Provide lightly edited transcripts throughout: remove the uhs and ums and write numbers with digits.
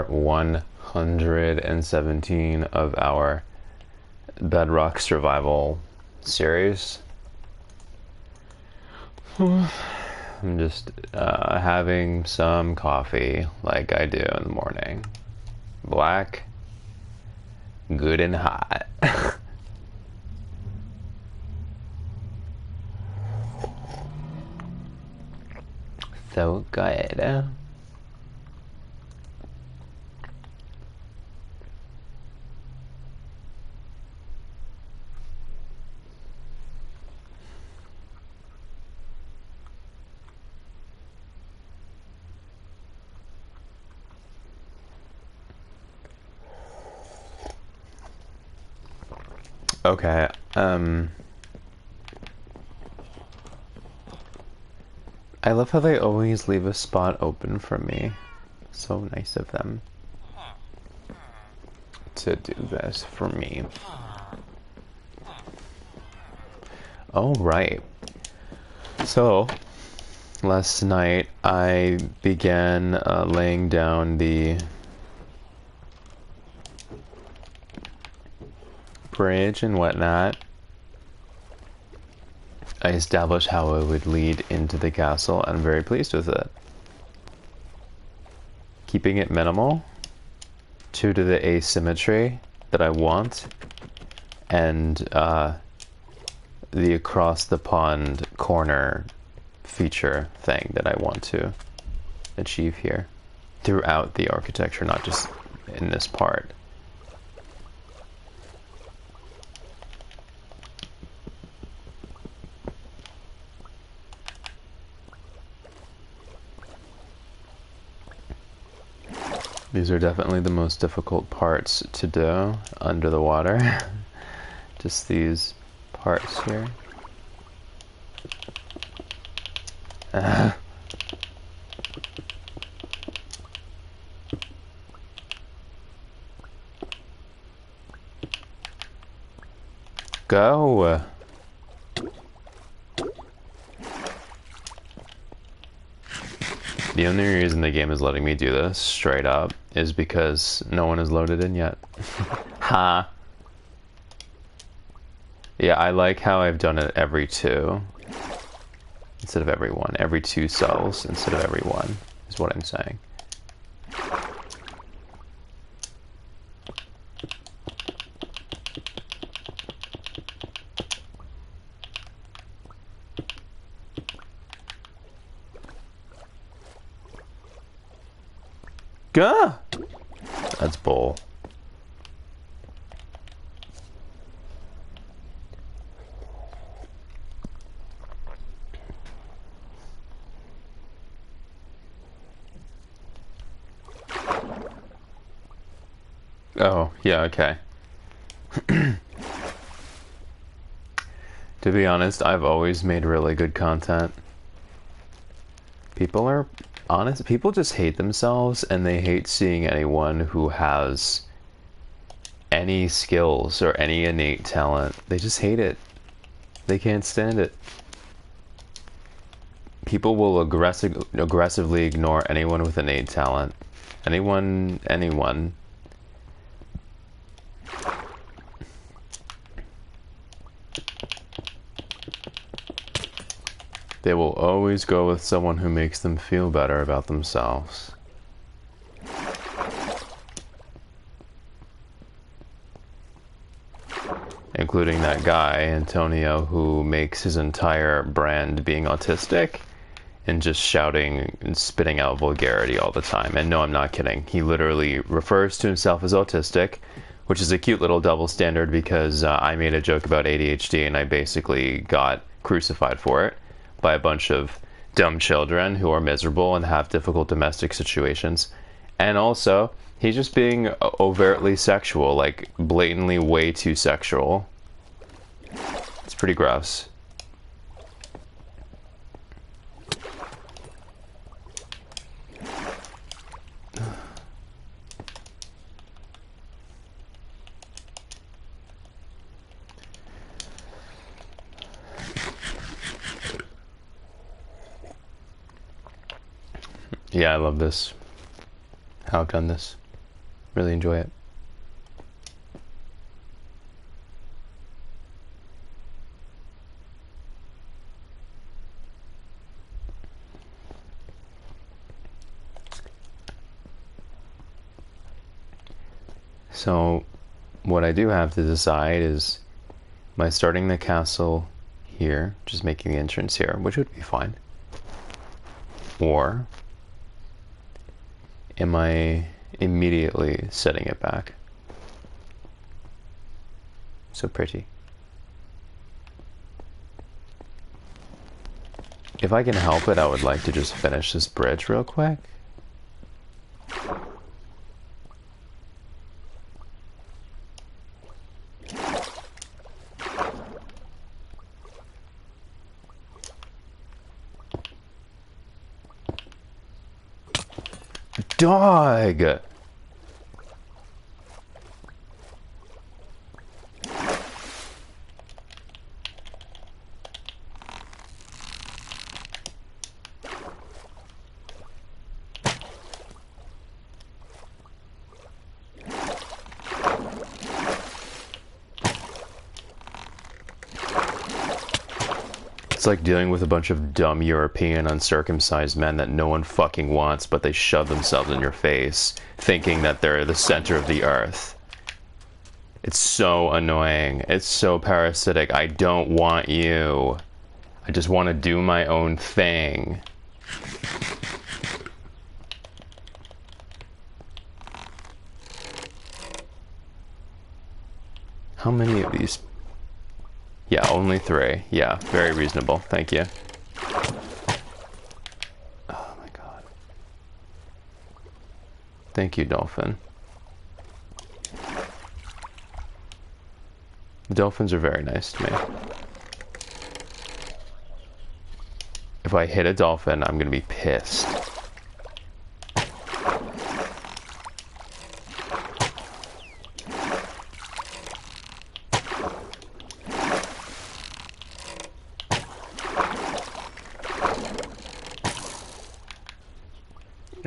part 117 of our Bedrock Survival series. I'm just having some coffee like I do in the morning. Black, good and hot. So good. Okay, I love how they always leave a spot open for me. So nice of them to do this for me. Oh, right. So, last night I began laying down the bridge and whatnot. I established how it would lead into the castle, and I'm very pleased with it. Keeping it minimal, true to the asymmetry that I want, and the across the pond corner feature thing that I want to achieve here throughout the architecture, not just in this part. These are definitely the most difficult parts to do under the water. Just these parts here. Go! The only reason the game is letting me do this, straight up, is because no one has loaded in yet. Ha! Yeah, I like how I've done it every two. Instead of every one. Every 2 cells instead of every one, is what I'm saying. Gah! That's bull. Oh, yeah, okay. To be honest, I've always made really good content. People are honest. People just hate themselves, and they hate seeing anyone who has any skills or any innate talent. They just hate it. They can't stand it. People will aggressively ignore anyone with innate talent. Anyone. They will always go with someone who makes them feel better about themselves. Including that guy, Antonio, who makes his entire brand being autistic and just shouting and spitting out vulgarity all the time. And no, I'm not kidding. He literally refers to himself as autistic, which is a cute little double standard because I made a joke about ADHD and I basically got crucified for it by a bunch of dumb children who are miserable and have difficult domestic situations. And also, he's just being overtly sexual, like blatantly way too sexual. It's pretty gross. Yeah, I love this. How I've done this. Really enjoy it. So, what I do have to decide is, am I starting the castle here, just making the entrance here, which would be fine, or am I immediately setting it back? So pretty. If I can help it, I would like to just finish this bridge real quick. Dog! It's like dealing with a bunch of dumb European uncircumcised men that no one fucking wants, but they shove themselves in your face, thinking that they're the center of the earth. It's so annoying. It's so parasitic. I don't want you. I just want to do my own thing. How many of these? Yeah, only 3. Yeah, very reasonable. Thank you. Oh my god. Thank you, dolphin. Dolphins are very nice to me. If I hit a dolphin, I'm gonna be pissed.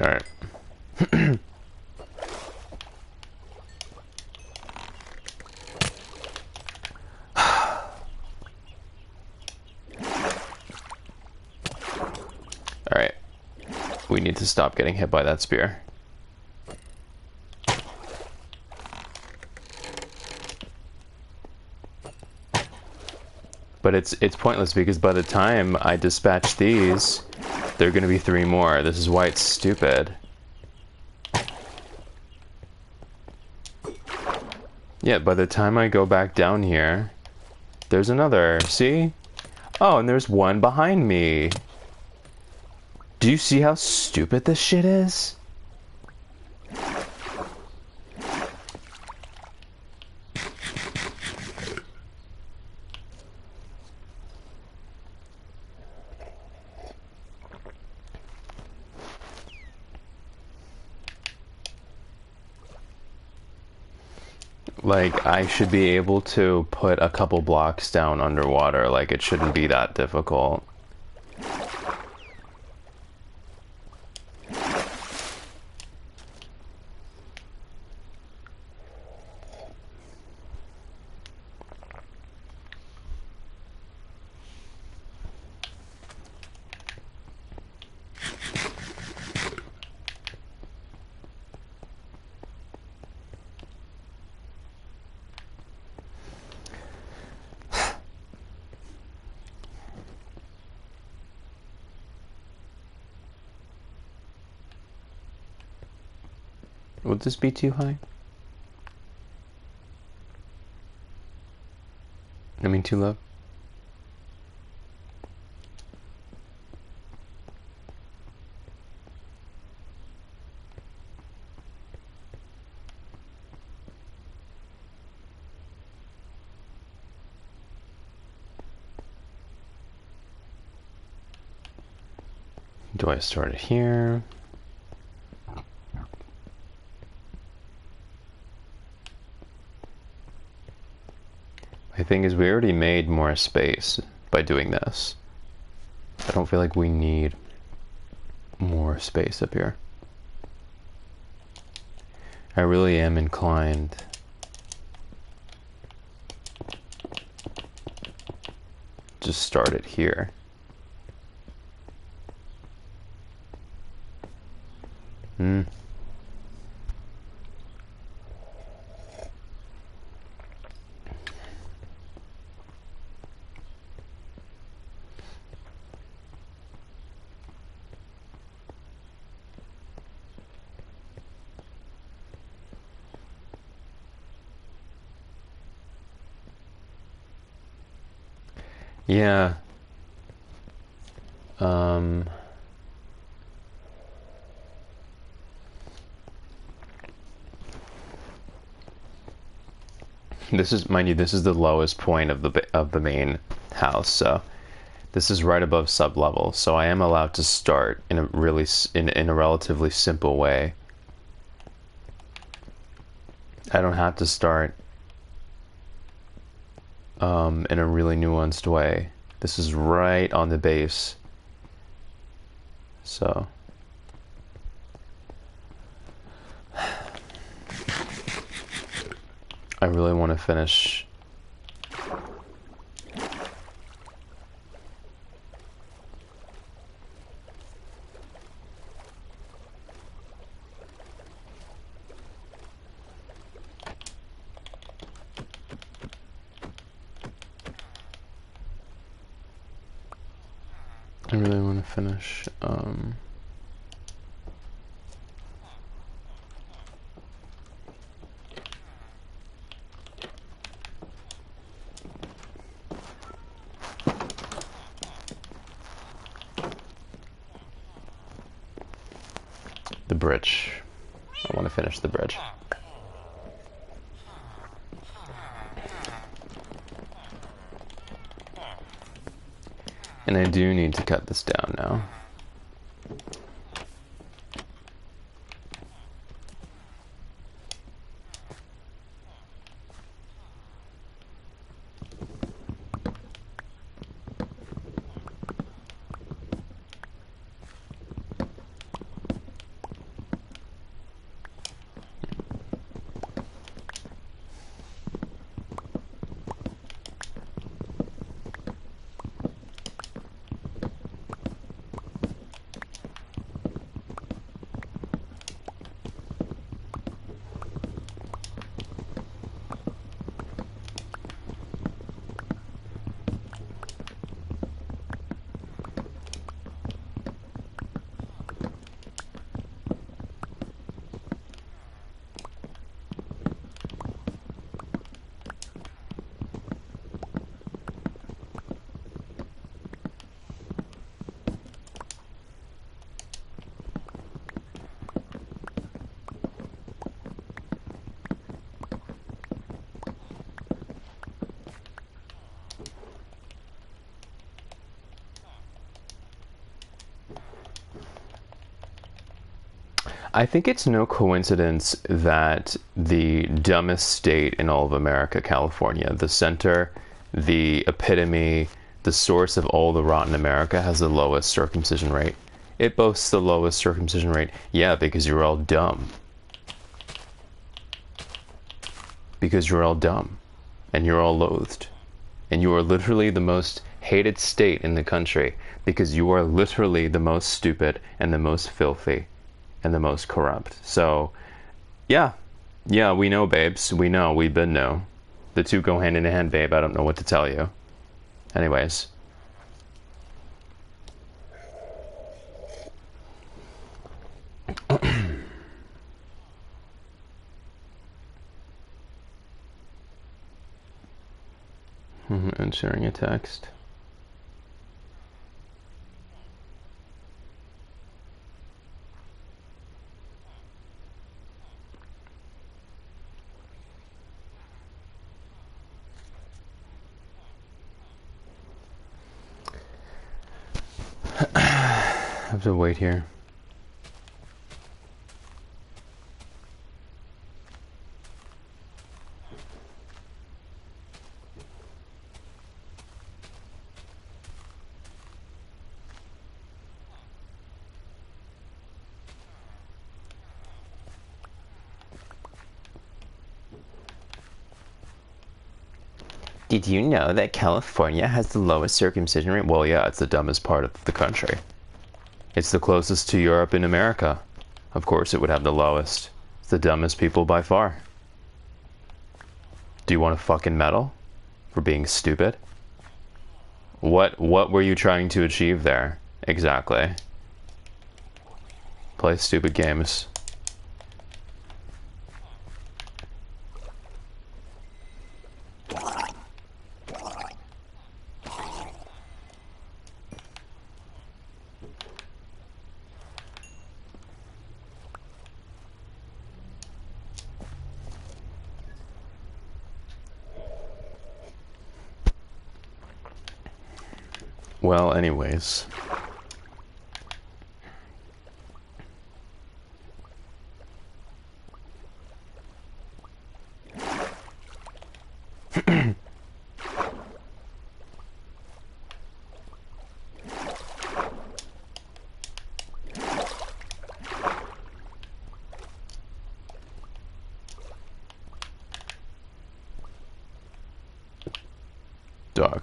Alright. Alright. We need to stop getting hit by that spear. But it's pointless because by the time I dispatch these, there are going to be 3 more. This is why it's stupid. Yeah, by the time I go back down here, there's another. See? Oh, and there's one behind me. Do you see how stupid this shit is? Like, I should be able to put a couple blocks down underwater. Like, it shouldn't be that difficult. Would this be too high? I mean, too low? Do I start it here? My thing is, we already made more space by doing this. I don't feel like we need more space up here. I really am inclined to start it here. Yeah. This is, mind you, this is the lowest point of the main house, so this is right above sub-level, so I am allowed to start in a really in a relatively simple way. I don't have to start in a really nuanced way. This is right on the base, so I really want to finish. I really want to finish. The bridge. I want to finish the bridge. And I do need to cut this down now. I think it's no coincidence that the dumbest state in all of America, California, the center, the epitome, the source of all the rot in America, has the lowest circumcision rate. It boasts the lowest circumcision rate. Yeah, because you're all dumb. Because you're all dumb. And you're all loathed. And you are literally the most hated state in the country because you are literally the most stupid and the most filthy and the most corrupt. So, yeah, we know, babes. We know. We've been know. The two go hand in hand, babe. I don't know what to tell you. Anyways. And sharing a text. I have to wait here. Did you know that California has the lowest circumcision rate? Well, yeah, it's the dumbest part of the country. It's the closest to Europe in America. Of course it would have the lowest. It's the dumbest people by far. Do you want a fucking medal for being stupid? What were you trying to achieve there? Exactly. Play stupid games. Well, anyways. Dog.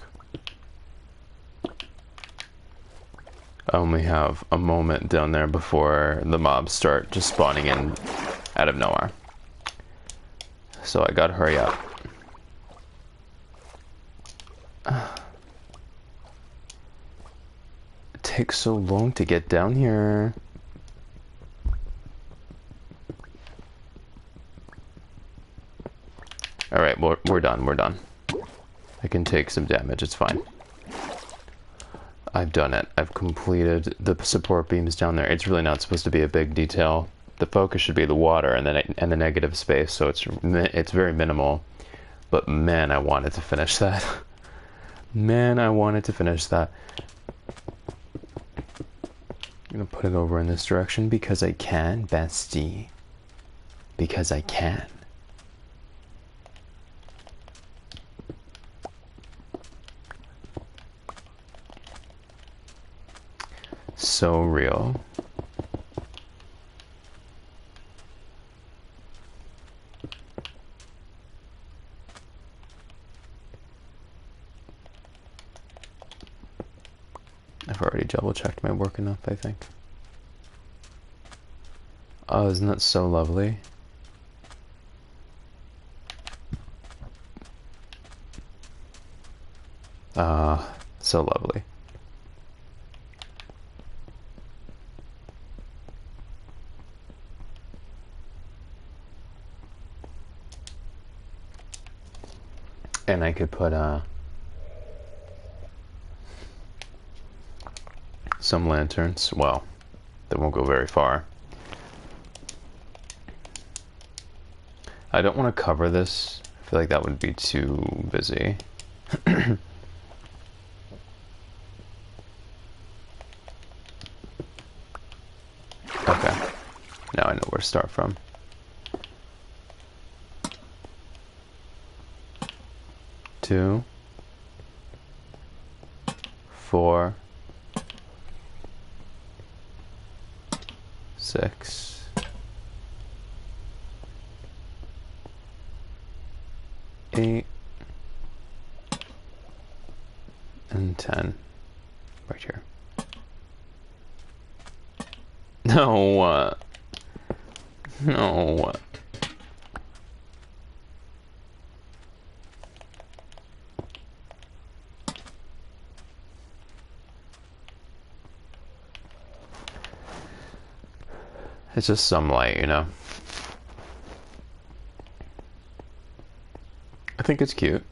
I only have a moment down there before the mobs start just spawning in out of nowhere. So I gotta hurry up. It takes so long to get down here. Alright, we're done, we're done. I can take some damage, it's fine. I've done it. I've completed the support beams down there. It's really not supposed to be a big detail. The focus should be the water and the negative space, so it's very minimal. But man, I wanted to finish that. Man, I wanted to finish that. I'm gonna put it over in this direction because I can, bestie. Because I can. So real. I've already double checked my work enough, I think. Oh, isn't that so lovely? Ah, so lovely. And I could put some lanterns. Well, they won't go very far. I don't want to cover this. I feel like that would be too busy. Okay. Now I know where to start from. 2, 4, 6, 8, and 10. Right here. No. No. It's just some light, you know. I think it's cute.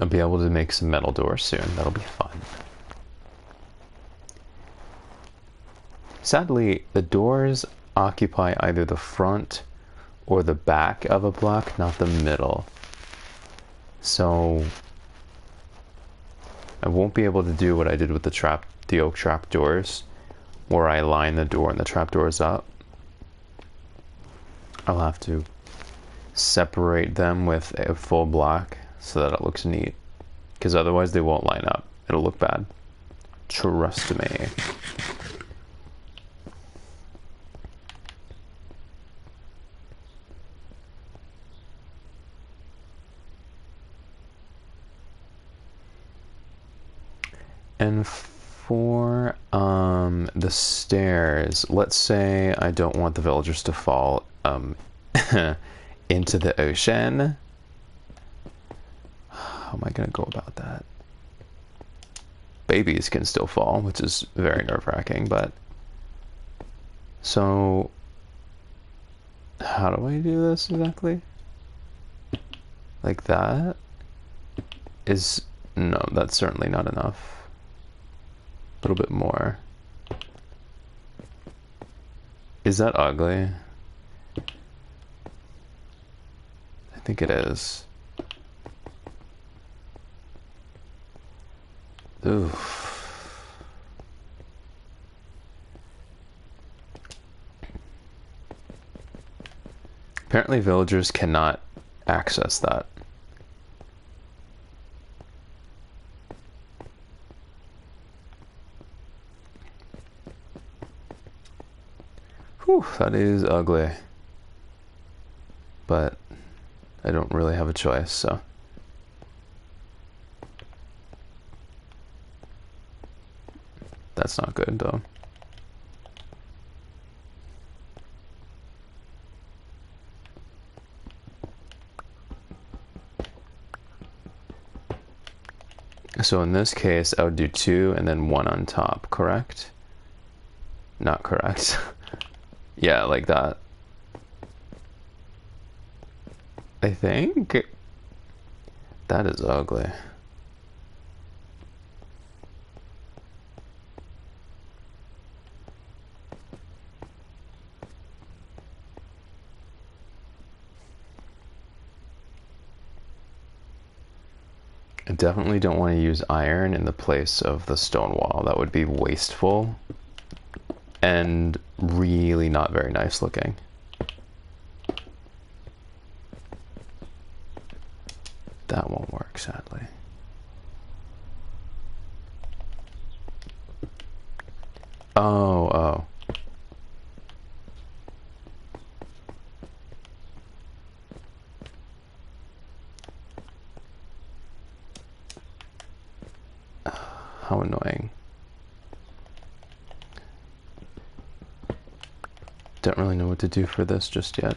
I'll be able to make some metal doors soon. That'll be fun. Sadly, the doors occupy either the front or the back of a block, not the middle. So I won't be able to do what I did with the oak trap doors, where I line the door and the trapdoors up. I'll have to separate them with a full block so that it looks neat. Because otherwise they won't line up. It'll look bad. Trust me. And for the stairs, let's say I don't want the villagers to fall into the ocean. How am I gonna go about that? Babies can still fall, which is very nerve-wracking, but so how do I do this exactly? Like that is no, that's certainly not enough. A little bit more. Is that ugly? I think it is. Ooh. Apparently villagers cannot access that. Whew, that is ugly. But I don't really have a choice, so. That's not good, though. So in this case, I would do 2 and then 1 on top, correct? Not correct. Yeah, like that. I think that is ugly. I definitely don't want to use iron in the place of the stone wall. That would be wasteful and really not very nice looking. That won't work, sadly. Oh. How annoying. Don't really know what to do for this just yet.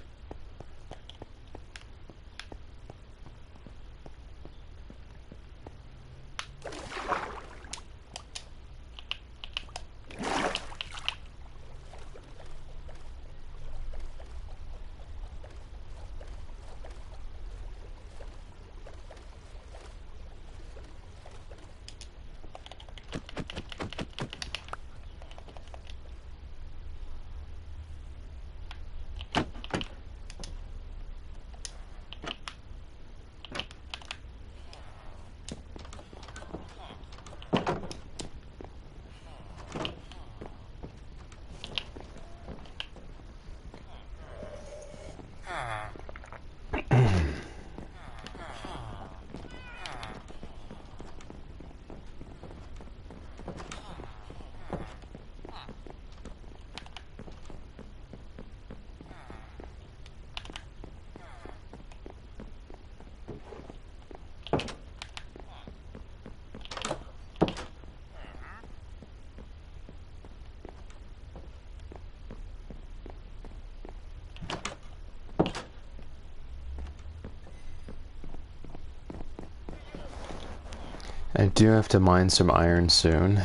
I do have to mine some iron soon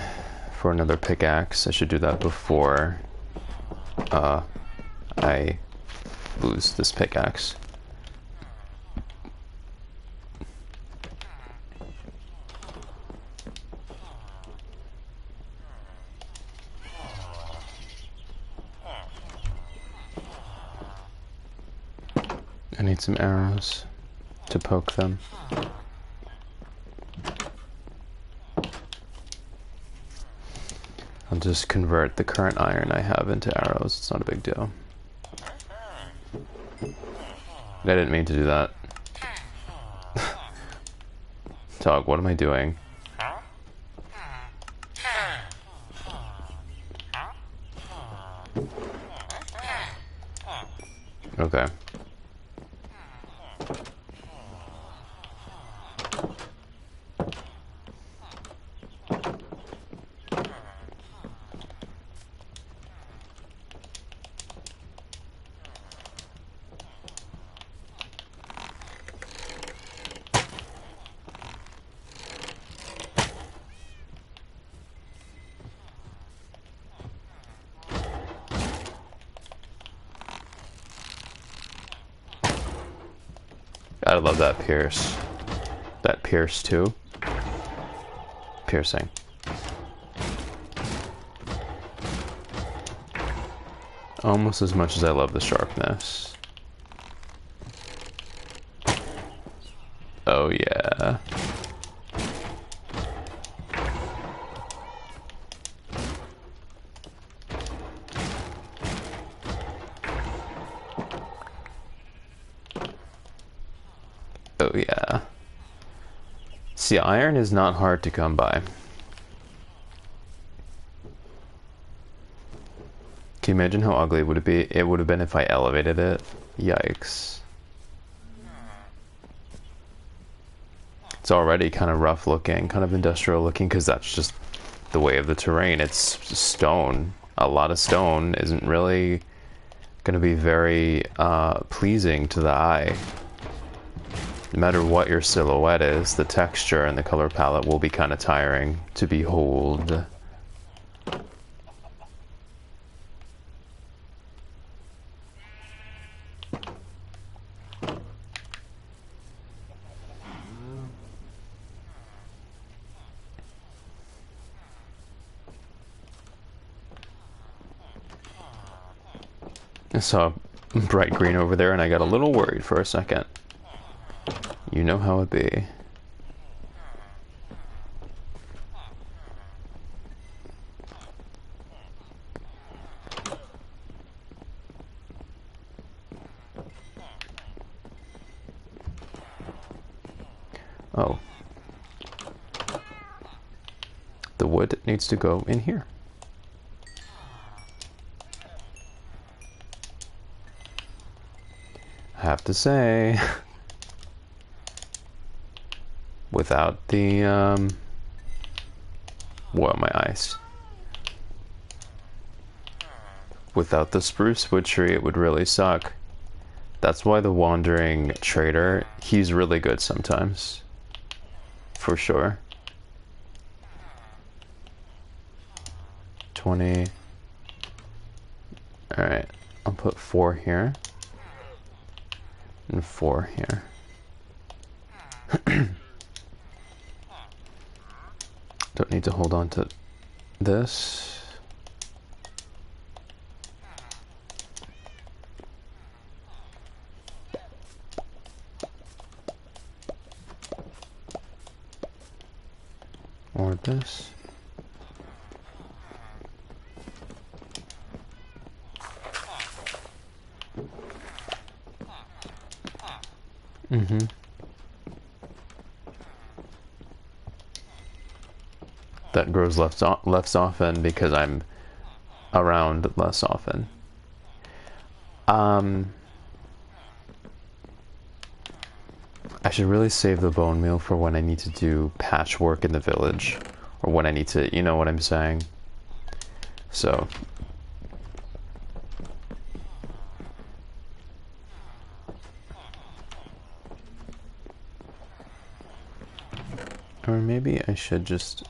for another pickaxe. I should do that before I lose this pickaxe. I need some arrows to poke them. I'll just convert the current iron I have into arrows. It's not a big deal. I didn't mean to do that. Dog, what am I doing? Okay. I love that pierce. That pierce too. Piercing. Almost as much as I love the sharpness. Oh yeah. Oh yeah. See, iron is not hard to come by. Can you imagine how ugly would it be? It would have been if I elevated it. Yikes. It's already kind of rough looking, kind of industrial looking, because that's just the way of the terrain. It's stone. A lot of stone isn't really going to be very pleasing to the eye. No matter what your silhouette is, the texture and the color palette will be kind of tiring to behold. I saw bright green over there and I got a little worried for a second. You know how it be. Oh. The wood needs to go in here. I have to say, without the, what, my eyes. Without the spruce wood tree, it would really suck. That's why the wandering trader, he's really good sometimes. For sure. 20. Alright, I'll put 4 here. And 4 here. Don't need to hold on to this. Or this. Mm-hmm. That grows less often because I'm around less often. I should really save the bone meal for when I need to do patchwork in the village, or when I need to, you know what I'm saying? So. Or maybe I should just...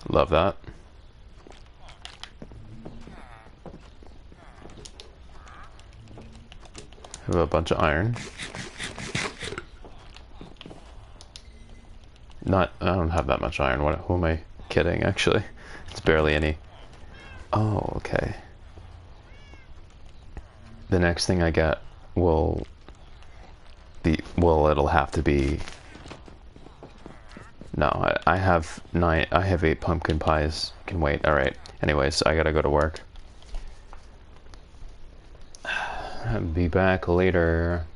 Love that. Have a bunch of iron. I don't have that much iron. Who am I kidding, actually? It's barely any. Oh, okay. The next thing I get will be, well, it'll have to be, no, I have 9, I have 8 pumpkin pies. Can wait. Alright. Anyways, I gotta go to work. Be back later.